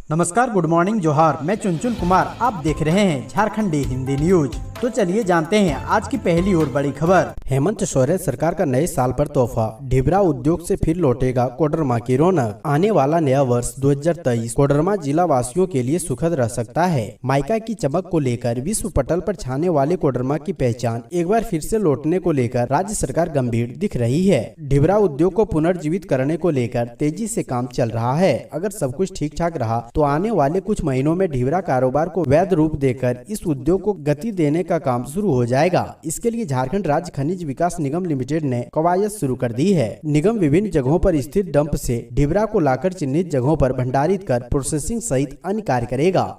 नमस्कार, good morning, जोहार। मैं चुनचुन कुमार, आप देख रहे हैं झारखंडी हिंदी न्यूज। तो चलिए जानते हैं आज की पहली और बड़ी खबर। हेमंत सोरेन सरकार का नए साल पर तोहफा, ढिबरा उद्योग से फिर लौटेगा कोडरमा की रौनक। आने वाला नया वर्ष 2023 कोडरमा जिला वासियों के लिए सुखद रह सकता है। माइका की चमक को लेकर विश्व पटल पर छाने वाले कोडरमा की पहचान एक बार फिर से लौटने को लेकर राज्य सरकार गंभीर दिख रही है। ढिबरा उद्योग को पुनर्जीवित करने को लेकर तेजी से काम चल रहा है। अगर सब कुछ ठीक ठाक रहा तो आने वाले कुछ महीनों में ढिबरा कारोबार को वैध रूप देकर इस उद्योग को गति देने का काम शुरू हो जाएगा। इसके लिए झारखंड राज्य खनिज विकास निगम लिमिटेड ने कवायद शुरू कर दी है। निगम विभिन्न जगहों पर स्थित डंप से ढिबरा को लाकर चिन्हित जगहों पर भंडारित कर प्रोसेसिंग सहित अन्य कार्य करेगा।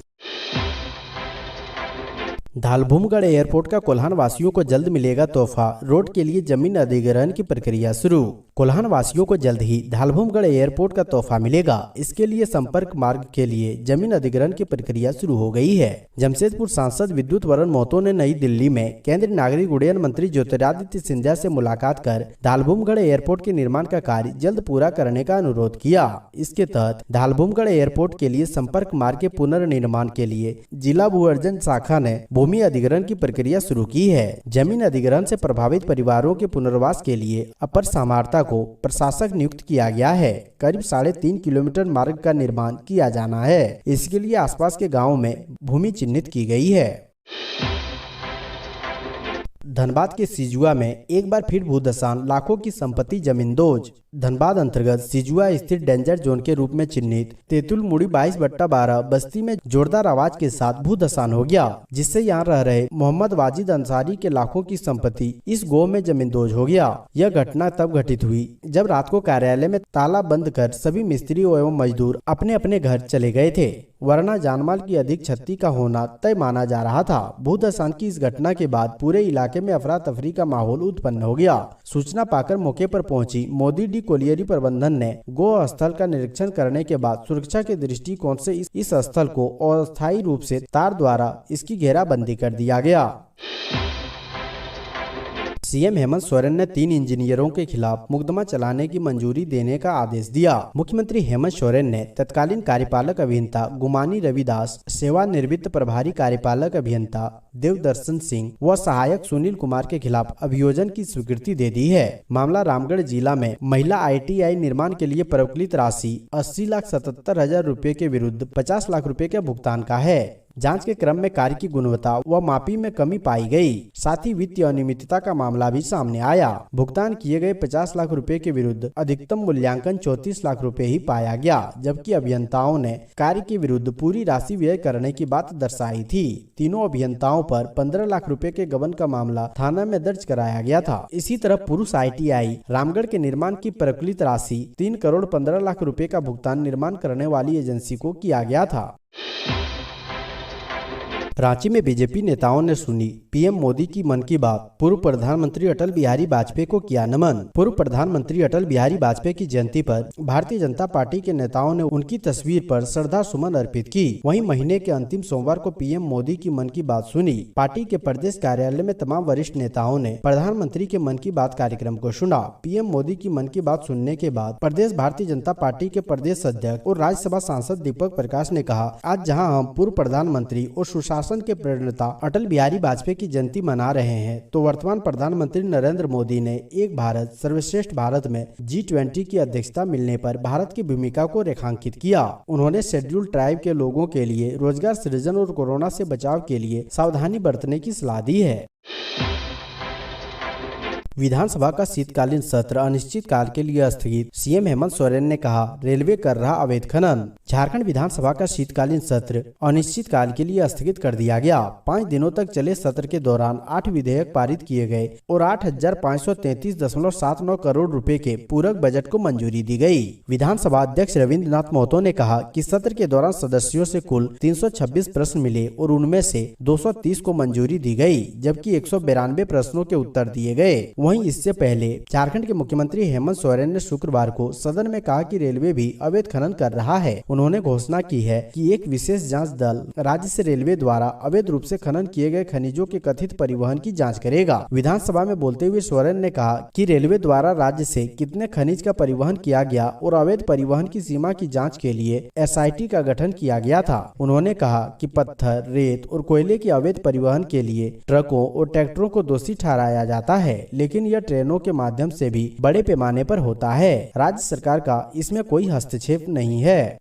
धालभूमगढ़ एयरपोर्ट का कोल्हान वासियों को जल्द मिलेगा तोहफा, रोड के लिए जमीन अधिग्रहण की प्रक्रिया शुरू। कोल्हान वासियों को जल्द ही धालभूमगढ़ एयरपोर्ट का तोहफा मिलेगा। इसके लिए संपर्क मार्ग के लिए जमीन अधिग्रहण की प्रक्रिया शुरू हो गई है। जमशेदपुर सांसद विद्युत वरण महतो ने नई दिल्ली में केंद्रीय नागरिक उड्डयन मंत्री ज्योतिरादित्य सिंधिया से मुलाकात कर धालभूमगढ़ एयरपोर्ट के निर्माण का कार्य जल्द पूरा करने का अनुरोध किया। इसके तहत धालभूमगढ़ एयरपोर्ट के लिए संपर्क मार्ग के पुनर्निर्माण के लिए जिला भू अर्जन शाखा ने भूमि अधिग्रहण की प्रक्रिया शुरू की है। जमीन अधिग्रहण से प्रभावित परिवारों के पुनर्वास के लिए अपर समाहर्ता को प्रशासक नियुक्त किया गया है। करीब 3.5 किलोमीटर मार्ग का निर्माण किया जाना है। इसके लिए आसपास के गांवों में भूमि चिन्हित की गई है। धनबाद के सिजुआ में एक बार फिर भूधसान, लाखों की संपत्ति जमींदोज। धनबाद अंतर्गत सिजुआ स्थित डेंजर जोन के रूप में चिन्हित तेतुल मुड़ी 22/12 बस्ती में जोरदार आवाज के साथ भूधसान हो गया, जिससे यहां रह रहे मोहम्मद वाजिद अंसारी के लाखों की संपत्ति इस गांव में जमींदोज हो गया। यह घटना तब घटित हुई जब रात को कार्यालय में ताला बंद कर सभी मिस्त्री एवं मजदूर अपने अपने घर चले गए थे, वरना जानमाल की अधिक क्षति का होना तय माना जा रहा था। भूधसान की इस घटना के बाद पूरे इलाके में अफरा तफरी का माहौल उत्पन्न हो गया। सूचना पाकर मौके पर पहुंची मोदी डी कोलियरी प्रबंधन ने गो स्थल का निरीक्षण करने के बाद सुरक्षा के दृष्टिकोण से इस स्थल को अस्थायी रूप से तार द्वारा इसकी घेराबंदी कर दिया गया। सीएम हेमंत सोरेन ने 3 इंजीनियरों के खिलाफ मुकदमा चलाने की मंजूरी देने का आदेश दिया। मुख्यमंत्री हेमंत सोरेन ने तत्कालीन कार्यपालक अभियंता गुमानी रविदास, सेवानिवृत्त प्रभारी कार्यपालक अभियंता देवदर्शन सिंह व सहायक सुनील कुमार के खिलाफ अभियोजन की स्वीकृति दे दी है। मामला रामगढ़ जिला में महिला ITI निर्माण के लिए प्रवलित राशि 80,77,000 रुपए के विरुद्ध 50 लाख रुपए के भुगतान का है। जांच के क्रम में कार्य की गुणवत्ता व मापी में कमी पाई गई। साथ ही वित्तीय अनियमितता का मामला भी सामने आया। भुगतान किए गए 50 लाख रुपए के विरुद्ध अधिकतम मूल्यांकन 34 लाख रुपए ही पाया गया, जबकि अभियंताओं ने कार्य के विरुद्ध पूरी राशि व्यय करने की बात दर्शाई थी। तीनों अभियंताओं पर 15 लाख रुपए के गबन का मामला थाना में दर्ज कराया गया था। इसी तरह पुरुष ITI रामगढ़ के निर्माण की प्रकलित राशि 3 करोड़ 15 लाख रुपए का भुगतान निर्माण करने वाली एजेंसी को किया गया था। रांची में बीजेपी नेताओं ने सुनी पीएम मोदी की मन की बात, पूर्व प्रधानमंत्री अटल बिहारी वाजपेयी को किया नमन। पूर्व प्रधानमंत्री अटल बिहारी वाजपेयी की जयंती पर भारतीय जनता पार्टी के नेताओं ने उनकी तस्वीर पर श्रद्धा सुमन अर्पित की। वहीं महीने के अंतिम सोमवार को पीएम मोदी की मन की बात सुनी। पार्टी के प्रदेश कार्यालय में तमाम वरिष्ठ नेताओं ने प्रधानमंत्री के मन की बात कार्यक्रम को सुना। पीएम मोदी की मन की बात सुनने के बाद प्रदेश भारतीय जनता पार्टी के प्रदेश अध्यक्ष और राज्यसभा सांसद दीपक प्रकाश ने कहा, आज जहाँ हम पूर्व प्रधानमंत्री और सुशासन के प्रणेता अटल बिहारी वाजपेयी की जयंती मना रहे हैं, तो वर्तमान प्रधानमंत्री नरेंद्र मोदी ने एक भारत सर्वश्रेष्ठ भारत में G20 की अध्यक्षता मिलने पर भारत की भूमिका को रेखांकित किया। उन्होंने शेड्यूल ट्राइब के लोगों के लिए रोजगार सृजन और कोरोना से बचाव के लिए सावधानी बरतने की सलाह दी है। विधानसभा का शीतकालीन सत्र अनिश्चित काल के लिए स्थगित, सीएम हेमंत सोरेन ने कहा, रेलवे कर रहा अवैध खनन। झारखंड विधानसभा का शीतकालीन सत्र अनिश्चित काल के लिए स्थगित कर दिया गया। 5 दिनों तक चले सत्र के दौरान 8 विधेयक पारित किए गए और 8,533.79 करोड़ रुपए के पूरक बजट को मंजूरी दी गई। विधानसभा अध्यक्ष रविंद्रनाथ महतो ने कहा कि सत्र के दौरान सदस्यों से कुल 326 प्रश्न मिले और उनमें से 230 को मंजूरी दी गई, जबकि 192 प्रश्नों के उत्तर दिए गए। वहीं इससे पहले झारखंड के मुख्यमंत्री हेमंत सोरेन ने शुक्रवार को सदन में कहा कि रेलवे भी अवैध खनन कर रहा है। उन्होंने घोषणा की है कि एक विशेष जांच दल राज्य से रेलवे द्वारा अवैध रूप से खनन किए गए खनिजों के कथित परिवहन की जांच करेगा। विधानसभा में बोलते हुए सोरेन ने कहा कि रेलवे द्वारा राज्य से कितने खनिज का परिवहन किया गया और अवैध परिवहन की सीमा की जांच के लिए SIT का गठन किया गया था। उन्होंने कहा कि पत्थर, रेत और कोयले के अवैध परिवहन के लिए ट्रकों और ट्रैक्टरों को दोषी ठहराया जाता है, लेकिन यह ट्रेनों के माध्यम से भी बड़े पैमाने पर होता है। राज्य सरकार का इसमें कोई हस्तक्षेप नहीं है।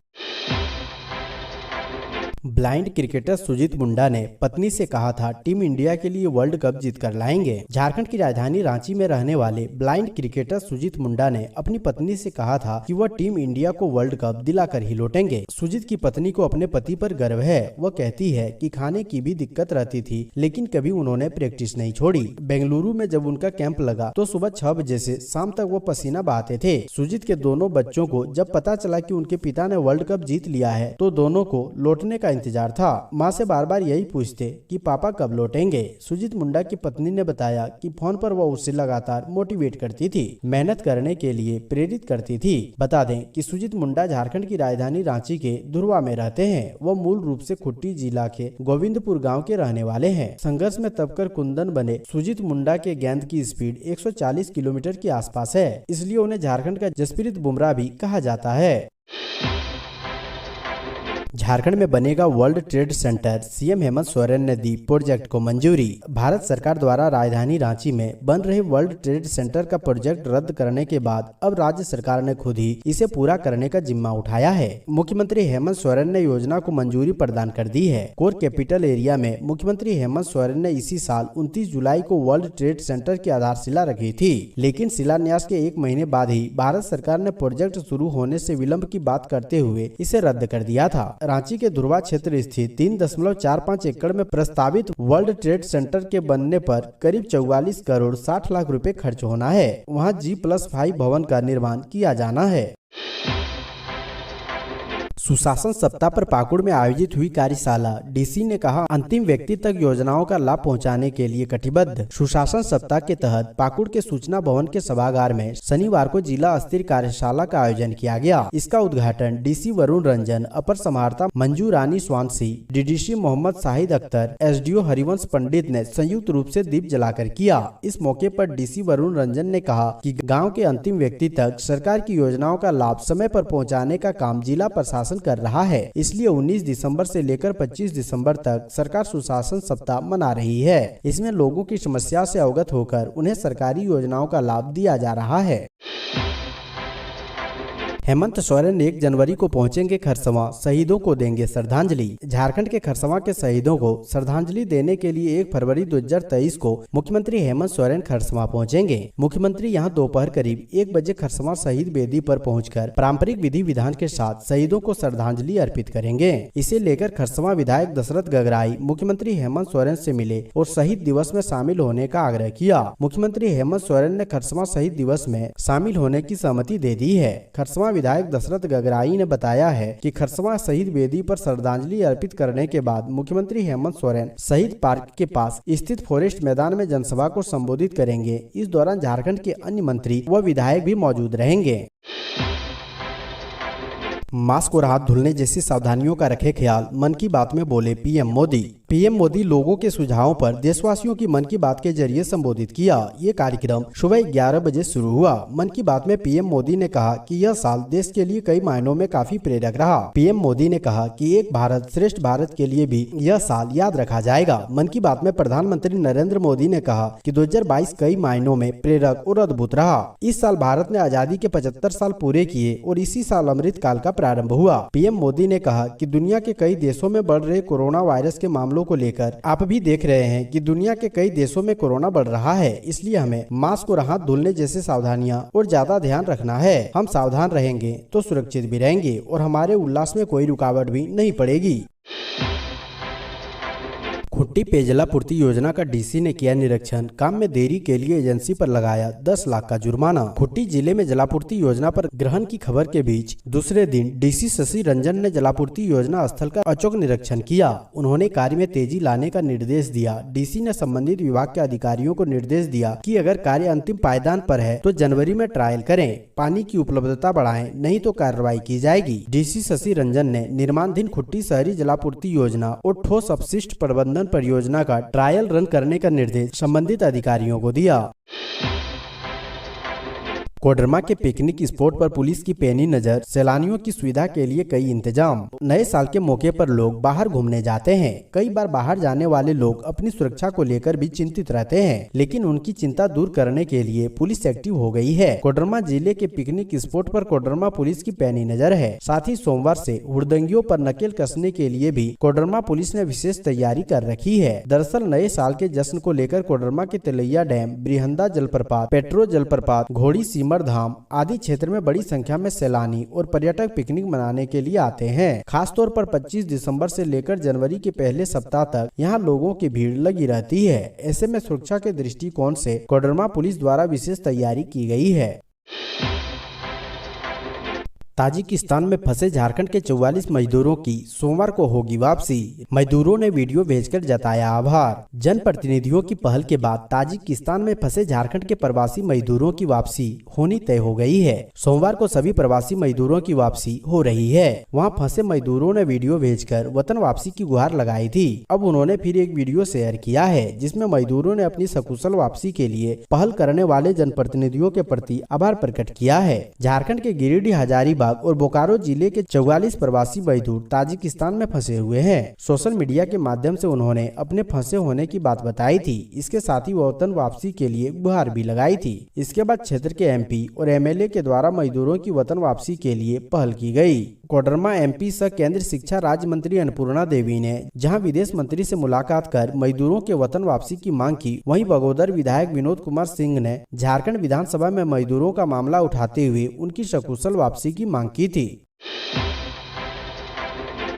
ब्लाइंड क्रिकेटर सुजीत मुंडा ने पत्नी से कहा था टीम इंडिया के लिए वर्ल्ड कप जीत कर लाएंगे। झारखंड की राजधानी रांची में रहने वाले ब्लाइंड क्रिकेटर सुजीत मुंडा ने अपनी पत्नी से कहा था कि वह टीम इंडिया को वर्ल्ड कप दिलाकर ही लौटेंगे। सुजीत की पत्नी को अपने पति पर गर्व है। वह कहती है कि खाने की भी दिक्कत रहती थी, लेकिन कभी उन्होंने प्रैक्टिस नहीं छोड़ी। बेंगलुरु में जब उनका कैंप लगा तो सुबह 6 बजे से शाम तक वो पसीना बहाते थे। सुजीत के दोनों बच्चों को जब पता चला कि उनके पिता ने वर्ल्ड कप जीत लिया है तो दोनों को लौटने का इंतजार था। मां से बार बार यही पूछते कि पापा कब लौटेंगे। सुजीत मुंडा की पत्नी ने बताया कि फोन पर वह उससे लगातार मोटिवेट करती थी, मेहनत करने के लिए प्रेरित करती थी। बता दें कि सुजीत मुंडा झारखंड की राजधानी रांची के धुरवा में रहते हैं। वह मूल रूप से खुट्टी जिला के गोविंदपुर गाँव के रहने वाले हैं। संघर्ष में तबकर कुंदन बने सुजीत मुंडा के गेंद की स्पीड 140 किलोमीटर के आसपास है, इसलिए उन्हें झारखंड का जसप्रीत बुमराह भी कहा जाता है। झारखंड में बनेगा world trade centre, CM Hemant Soren ने दी प्रोजेक्ट को मंजूरी। भारत सरकार द्वारा राजधानी रांची में बन रहे वर्ल्ड ट्रेड सेंटर का प्रोजेक्ट रद्द करने के बाद अब राज्य सरकार ने खुद ही इसे पूरा करने का जिम्मा उठाया है। मुख्यमंत्री हेमंत सोरेन ने योजना को मंजूरी प्रदान कर दी है। कोर कैपिटल एरिया में मुख्यमंत्री हेमंत सोरेन ने इसी साल 29 जुलाई को वर्ल्ड ट्रेड सेंटर की आधारशिला रखी थी, लेकिन शिलान्यास के 1 महीने बाद ही भारत सरकार ने प्रोजेक्ट शुरू होने से विलंब की बात करते हुए इसे रद्द कर दिया था। रांची के धुरवा क्षेत्र स्थित 3.45 एकड़ में प्रस्तावित वर्ल्ड ट्रेड सेंटर के बनने पर करीब 44 करोड़ 60 लाख रुपए खर्च होना है। वहां G+5 भवन का निर्माण किया जाना है। सुशासन सप्ताह पर पाकुड़ में आयोजित हुई कार्यशाला, डीसी ने कहा अंतिम व्यक्ति तक योजनाओं का लाभ पहुंचाने के लिए कटिबद्ध। सुशासन सप्ताह के तहत पाकुड़ के सूचना भवन के सभागार में शनिवार को जिला स्तरीय कार्यशाला का आयोजन किया गया। इसका उद्घाटन डीसी वरुण रंजन, अपर समाहर्ता मंजू रानी स्वानसी, डीडीसी मोहम्मद शाहिद अख्तर, SDO हरिवंश पंडित ने संयुक्त रूप से दीप जलाकर किया। इस मौके पर डीसी वरुण रंजन ने कहा कि गाँव के अंतिम व्यक्ति तक सरकार की योजनाओं का लाभ समय पर पहुँचाने का काम जिला प्रशासन कर रहा है, इसलिए 19 दिसंबर से लेकर 25 दिसंबर तक सरकार सुशासन सप्ताह मना रही है। इसमें लोगों की समस्या से अवगत होकर उन्हें सरकारी योजनाओं का लाभ दिया जा रहा है। हेमंत सोरेन 1 जनवरी को पहुंचेंगे खरसवां, शहीदों को देंगे श्रद्धांजलि। झारखंड के खरसवां के शहीदों को श्रद्धांजलि देने के लिए 1 फरवरी 2023 को मुख्यमंत्री हेमंत सोरेन खरसवां पहुंचेंगे। मुख्यमंत्री यहां दोपहर करीब 1 बजे खरसवां शहीद बेदी पर पहुंचकर पारंपरिक विधि विधान के साथ शहीदों को श्रद्धांजलि अर्पित करेंगे। इसे लेकर खरसवां विधायक दशरथ गगराई मुख्यमंत्री हेमंत सोरेन से मिले और शहीद दिवस में शामिल होने का आग्रह किया। मुख्यमंत्री हेमंत सोरेन ने खरसवां शहीद दिवस में शामिल होने की सहमति दे दी है। खरसवां विधायक दशरथ गगराई ने बताया है कि खरसवां शहीद वेदी पर श्रद्धांजलि अर्पित करने के बाद मुख्यमंत्री हेमंत सोरेन शहीद पार्क के पास स्थित फॉरेस्ट मैदान में जनसभा को संबोधित करेंगे। इस दौरान झारखंड के अन्य मंत्री व विधायक भी मौजूद रहेंगे। मास्क और हाथ धुलने जैसी सावधानियों का रखे ख्याल, मन की बात में बोले पीएम मोदी। पीएम मोदी लोगों के सुझावों पर देशवासियों की मन की बात के जरिए संबोधित किया। ये कार्यक्रम सुबह 11 बजे शुरू हुआ। मन की बात में पीएम मोदी ने कहा कि यह साल देश के लिए कई मायनों में काफी प्रेरक रहा। पीएम मोदी ने कहा कि एक भारत श्रेष्ठ भारत के लिए भी यह साल याद रखा जाएगा। मन की बात में प्रधानमंत्री नरेंद्र मोदी ने कहा कि 2022 कई मायनों में प्रेरक और अद्भुत रहा। इस साल भारत ने आजादी के 75 साल पूरे किए और इसी साल अमृत काल का प्रारंभ हुआ। पीएम मोदी ने कहा कि दुनिया के कई देशों में बढ़ रहे कोरोना वायरस के मामलों को लेकर आप भी देख रहे हैं कि दुनिया के कई देशों में कोरोना बढ़ रहा है, इसलिए हमें मास्क और हाथ धुलने जैसे सावधानियां और ज्यादा ध्यान रखना है। हम सावधान रहेंगे तो सुरक्षित भी रहेंगे और हमारे उल्लास में कोई रुकावट भी नहीं पड़ेगी। खुट्टी खुट्टी पेयजलापूर्ति योजना का डीसी ने किया निरीक्षण, काम में देरी के लिए एजेंसी पर लगाया 10 लाख का जुर्माना। खुट्टी जिले में जलापूर्ति योजना पर ग्रहण की खबर के बीच दूसरे दिन डीसी शशि रंजन ने जलापूर्ति योजना स्थल का औचक निरीक्षण किया। उन्होंने कार्य में तेजी लाने का निर्देश दिया। डीसी ने संबंधित विभाग के अधिकारियों को निर्देश दिया कि अगर कार्य अंतिम पायदान पर है तो जनवरी में ट्रायल करें, पानी की उपलब्धता बढ़ाएं, नहीं तो कार्रवाई की जाएगी। डीसी शशि रंजन ने निर्माणाधीन खुट्टी शहरी जलापूर्ति योजना और ठोस अपशिष्ट प्रबंधन परियोजना का ट्रायल रन करने का निर्देश संबंधित अधिकारियों को दिया। कोडरमा के पिकनिक स्पॉट पर पुलिस की पैनी नजर, सैलानियों की सुविधा के लिए कई इंतजाम। नए साल के मौके पर लोग बाहर घूमने जाते हैं। कई बार बाहर जाने वाले लोग अपनी सुरक्षा को लेकर भी चिंतित रहते हैं, लेकिन उनकी चिंता दूर करने के लिए पुलिस एक्टिव हो गई है। कोडरमा जिले के पिकनिक स्पॉट पर कोडरमा पुलिस की पैनी नजर है। साथ ही सोमवार से हुड़दंगियों पर नकेल कसने के लिए भी कोडरमा पुलिस ने विशेष तैयारी कर रखी है। दरअसल नए साल के जश्न को लेकर कोडरमा के तिलैया डैम, ब्रिहंदा जलप्रपात, पेट्रो जलप्रपात, घोड़ी धाम आदि क्षेत्र में बड़ी संख्या में सैलानी और पर्यटक पिकनिक मनाने के लिए आते हैं। खासतौर पर 25 दिसंबर से लेकर जनवरी के पहले सप्ताह तक यहां लोगों की भीड़ लगी रहती है। ऐसे में सुरक्षा के दृष्टिकोण से कोडरमा पुलिस द्वारा विशेष तैयारी की गई है। ताजिकिस्तान में फंसे झारखंड के 44 मजदूरों की सोमवार को होगी वापसी। मजदूरों ने वीडियो भेजकर जताया आभार। जनप्रतिनिधियों की पहल के बाद ताजिकिस्तान में फंसे झारखंड के प्रवासी मजदूरों की वापसी होनी तय हो गई है। सोमवार को सभी प्रवासी मजदूरों की वापसी हो रही है। वहां फंसे मजदूरों ने वीडियो भेजकर वतन वापसी की गुहार लगाई थी। अब उन्होंने फिर एक वीडियो शेयर किया है, जिसमें मजदूरों ने अपनी सकुशल वापसी के लिए पहल करने वाले जनप्रतिनिधियों के प्रति आभार प्रकट किया है। झारखंड के गिरिडीह, हजारीबाग और बोकारो जिले के 44 प्रवासी मजदूर ताजिकिस्तान में फंसे हुए हैं। सोशल मीडिया के माध्यम से उन्होंने अपने फंसे होने की बात बताई थी। इसके साथ ही वतन वापसी के लिए गुहार भी लगाई थी। इसके बाद क्षेत्र के एमपी और एमएलए के द्वारा मजदूरों की वतन वापसी के लिए पहल की गई। कोडरमा एमपी सह केंद्रीय शिक्षा राज्य मंत्री अन्नपूर्णा देवी ने जहां विदेश मंत्री से मुलाकात कर मजदूरों के वतन वापसी की मांग की, वहीं बगोदर विधायक विनोद कुमार सिंह ने झारखंड विधानसभा में मजदूरों का मामला उठाते हुए उनकी सकुशल वापसी की मांग की थी।